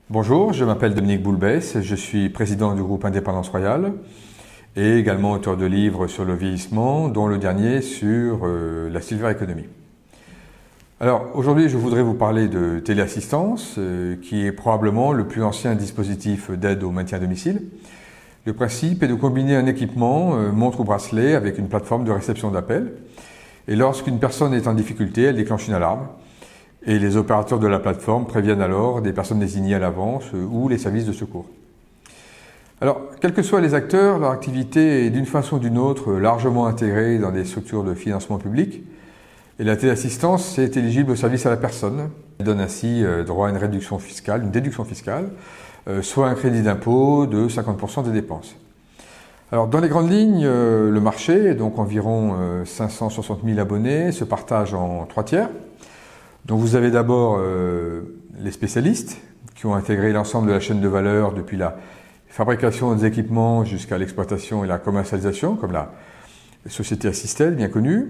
Bonjour, je m'appelle Dominique Boulbès, je suis président du groupe Indépendance Royale et également auteur de livres sur le vieillissement, dont le dernier sur la Silver Economy. Alors aujourd'hui, je voudrais vous parler de téléassistance, qui est probablement le plus ancien dispositif d'aide au maintien à domicile. Le principe est de combiner un équipement, montre ou bracelet, avec une plateforme de réception d'appels. Et lorsqu'une personne est en difficulté, elle déclenche une alarme. Et les opérateurs de la plateforme préviennent alors des personnes désignées à l'avance ou les services de secours. Alors, quels que soient les acteurs, leur activité est d'une façon ou d'une autre largement intégrée dans des structures de financement public. Et la téléassistance est éligible au service à la personne. Elle donne ainsi droit à une réduction fiscale, une déduction fiscale, soit un crédit d'impôt de 50% des dépenses. Alors, dans les grandes lignes, le marché, donc environ 560 000 abonnés, se partage en 3 tiers. Donc vous avez d'abord les spécialistes qui ont intégré l'ensemble de la chaîne de valeur depuis la fabrication des équipements jusqu'à l'exploitation et la commercialisation, comme la société Assistel, bien connue.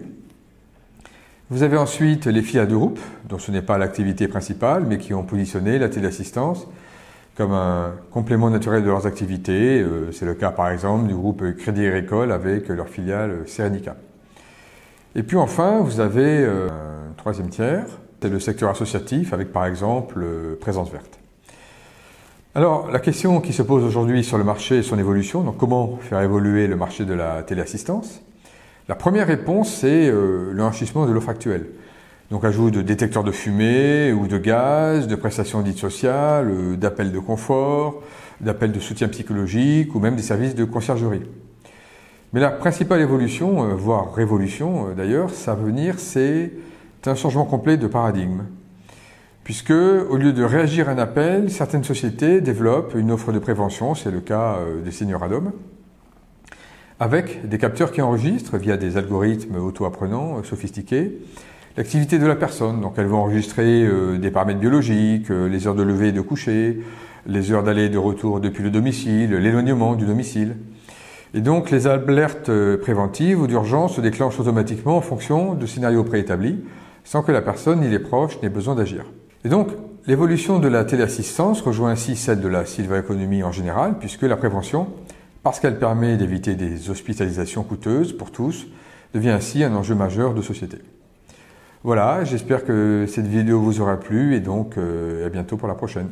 Vous avez ensuite les filiales de groupe, dont ce n'est pas l'activité principale, mais qui ont positionné la téléassistance comme un complément naturel de leurs activités. C'est le cas par exemple du groupe Crédit Agricole avec leur filiale Serenica. Et puis enfin, vous avez un troisième tiers. C'est le secteur associatif avec par exemple Présence Verte. Alors la question qui se pose aujourd'hui sur le marché et son évolution, donc comment faire évoluer le marché de la téléassistance? La première réponse c'est l'enrichissement de l'offre actuelle. Donc ajout de détecteurs de fumée ou de gaz, de prestations dites sociales, d'appels de confort, d'appels de soutien psychologique ou même des services de conciergerie. Mais la principale évolution, voire révolution d'ailleurs, à venir, c'est un changement complet de paradigme. Puisque, au lieu de réagir à un appel, certaines sociétés développent une offre de prévention, c'est le cas des seniors Adom, avec des capteurs qui enregistrent, via des algorithmes auto-apprenants sophistiqués, l'activité de la personne. Donc elles vont enregistrer des paramètres biologiques, les heures de lever et de coucher, les heures d'aller et de retour depuis le domicile, l'éloignement du domicile. Et donc les alertes préventives ou d'urgence se déclenchent automatiquement en fonction de scénarios préétablis, sans que la personne ni les proches n'aient besoin d'agir. Et donc, l'évolution de la téléassistance rejoint ainsi celle de la Silver Economy en général, puisque la prévention, parce qu'elle permet d'éviter des hospitalisations coûteuses pour tous, devient ainsi un enjeu majeur de société. Voilà, j'espère que cette vidéo vous aura plu et donc à bientôt pour la prochaine.